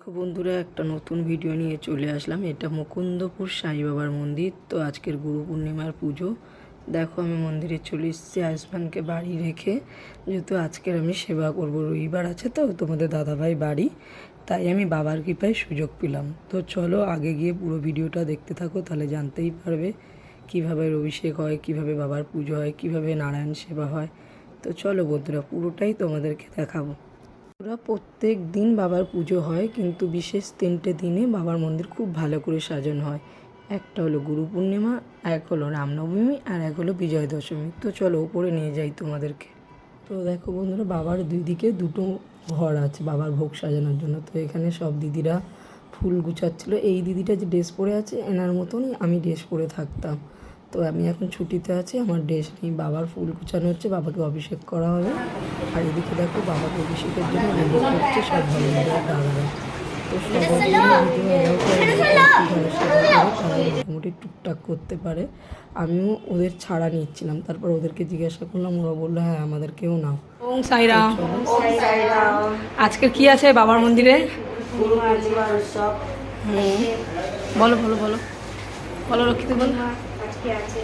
বন্ধুরা একটা নতুন ভিডিও নিয়ে চলে আসলাম। এটা মুকুন্দপুর সাই বাবার মন্দির। তো আজকের গুরু পূর্ণিমার পুজো। দেখো আমি মন্দিরে চলে এসেছি আয়ুষ্মানকে বাড়ি রেখে, যেহেতু আজকের আমি সেবা করব। রবিবার আছে তো তোমাদের দাদাভাই বাড়ি, তাই আমি বাবার কৃপায় সুযোগ পেলাম। তো চলো আগে গিয়ে পুরো ভিডিওটা দেখতে থাকো, তাহলে জানতেই পারবে কীভাবে অভিষেক হয়, কীভাবে বাবার পুজো হয়, কীভাবে নারায়ণ সেবা হয়। তো চলো বন্ধুরা পুরোটাই তোমাদেরকে দেখাবো। প্রত্যেক দিন বাবার পুজো হয়, কিন্তু বিশেষ 3টে দিনে বাবার মন্দির খুব ভালো করে সাজানো হয়। একটা হলো গুরু পূর্ণিমা, এক হলো রামনবমী, আর এক হলো বিজয় দশমী। তো চলো উপরে নিয়ে যাই তোমাদেরকে। তো দেখো বন্ধুরা, বাবার দুই দিকে দুটো ঘর আছে বাবার ভোগ সাজানোর জন্য। তো এখানে সব দিদিরা ফুল গুছাচ্ছিলো। এই দিদিটা যে ড্রেস পরে আছে এনার মতনই আমি ড্রেস পরে থাকতাম। তো আমি এখন ছুটিতে আছি, আমার ড্রেস নেই। বাবার ফুল গুছানো হচ্ছে, বাবাকে অভিষেক করা হবে। আর এদিকে দেখো বাবাকে অভিষেকের জন্য রেডি করছে সব ভলেন্টিয়ার দাদারা। তো সবাই মোটামুটি টুকটাক করতে পারে। আমিও ওদের ছাড়া নিচ্ছিলাম, তারপর ওদেরকে জিজ্ঞাসা করলাম, ওরা বললো হ্যাঁ আমাদেরকেও নাও। ওম সাইরাম। আজকে কি আছে বাবার মন্দিরে? বলো বলো বলো বলো রক্ষিত বলো। আজকে আছে,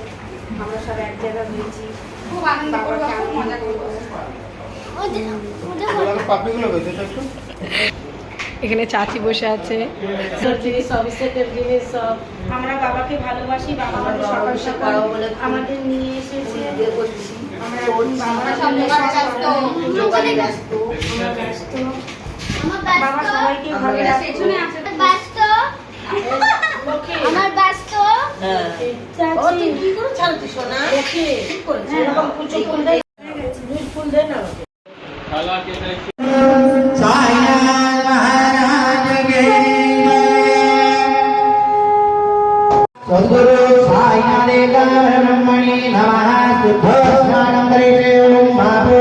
আমরা সব এক জায়গায় হয়েছি, খুব আনন্দ করব, খুব মজা করব। এখানে চাচি বসে আছে, আমরা বাবাকে ভালোবাসি, বাবা আমাদের সকাল সকাল আমাদের নিয়ে এসেছে। আমরা ব্যস্ত, বাবা সবাইকে ভালো রাখতো। আমার ব্যস্ত কি করে ছাড়তি সোনা ওকে ঠিক করেছে এরকম ফুল দেয়, ফুল দেয় না साईं महाराज के सद्गुरु साईं रे ब्रह्मणि नमः शुद्ध स्नानं करिष्ये ओम बाबू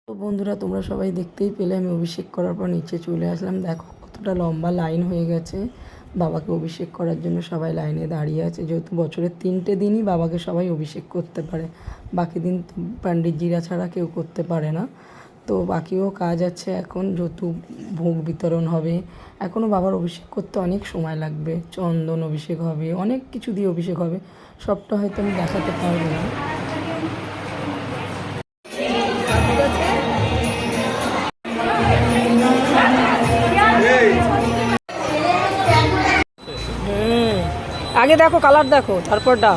তো বন্ধুরা তোমরা সবাই দেখতেই পেলে আমি অভিষেক করার পর নিচে চলে আসলাম। দেখো কতটা লম্বা লাইন হয়ে গেছে বাবাকে অভিষেক করার জন্য। সবাই লাইনে দাঁড়িয়ে আছে, যেহেতু বছরের 3টে দিনই বাবাকে সবাই অভিষেক করতে পারে। বাকি দিন পণ্ডিতজিরা ছাড়া কেউ করতে পারে না। তো বাকিও কাজ আছে এখন, যেহেতু ভোগ বিতরণ হবে। এখনও বাবার অভিষেক করতে অনেক সময় লাগবে। চন্দন অভিষেক হবে, অনেক কিছু দিয়ে অভিষেক হবে, সবটা হয়তো আমি দেখাতে পারবো না। আগে দেখো কালার দেখো, তারপরটা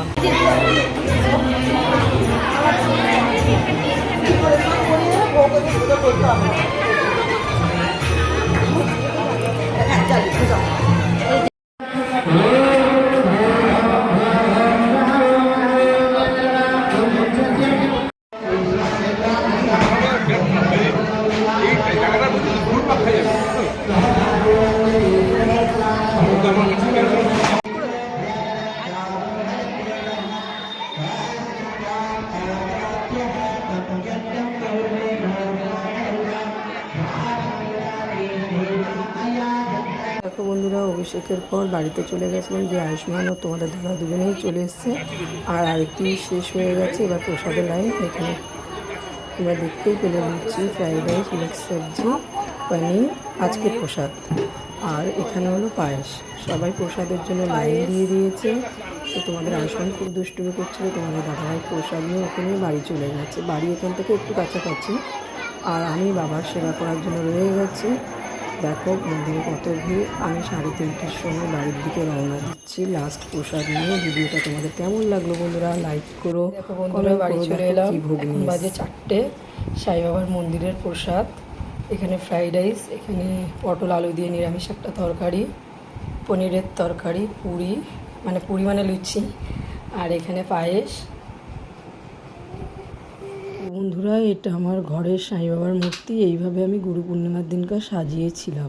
দেখো বন্ধুরা, অভিষেকের পর বাড়িতে চলে গেছিলাম, যে আয়ুষ্মান ও তোমাদের দাদা দুজনেই চলে এসছে। আর আরেকটি শেষ হয়ে গেছে, এবার প্রসাদের লাইন। এখানে তোমরা দেখতেই পেলে লুচি, ফ্রাইড রাইস, মিক্স সবজি, পনির আজকের প্রসাদ। আর এখানে হলো পায়েস। সবাই প্রসাদের জন্য লাইন দিয়ে দিয়েছে। তো তোমাদের আয়ুষ্মান খুব দুষ্টুমি করছিল, তোমাদের দাদাভাই প্রসাদ নিয়ে ওকে নিয়ে বাড়ি চলে গেছে। বাড়ি এখান থেকে একটু কাছাকাছি। আর আমি বাবার সেবা করার জন্য রয়ে গেছি। দেখো মন্দিরে কত ভিড়। আমি 3:30টার সময় বাড়ির দিকে রওনা দিচ্ছি লাস্ট প্রসাদ নিয়ে। ভিডিওটা তোমাদের কেমন লাগলো বন্ধুরা লাইক করো। দেখো বন্ধুরা বাড়ি চলে এলাম, এখন বাজে 4টে। সাই বাবার মন্দিরের প্রসাদ, এখানে ফ্রাইড রাইস, এখানে পটল আলু দিয়ে নিরামিষ একটা তরকারি, পনিরের তরকারি, পুরি মানে লুচি, আর এখানে পায়েস। বন্ধুরা এটা আমার ঘরের সাই বাবার মূর্তি। এইভাবে আমি গুরু পূর্ণিমার দিনকার সাজিয়েছিলাম।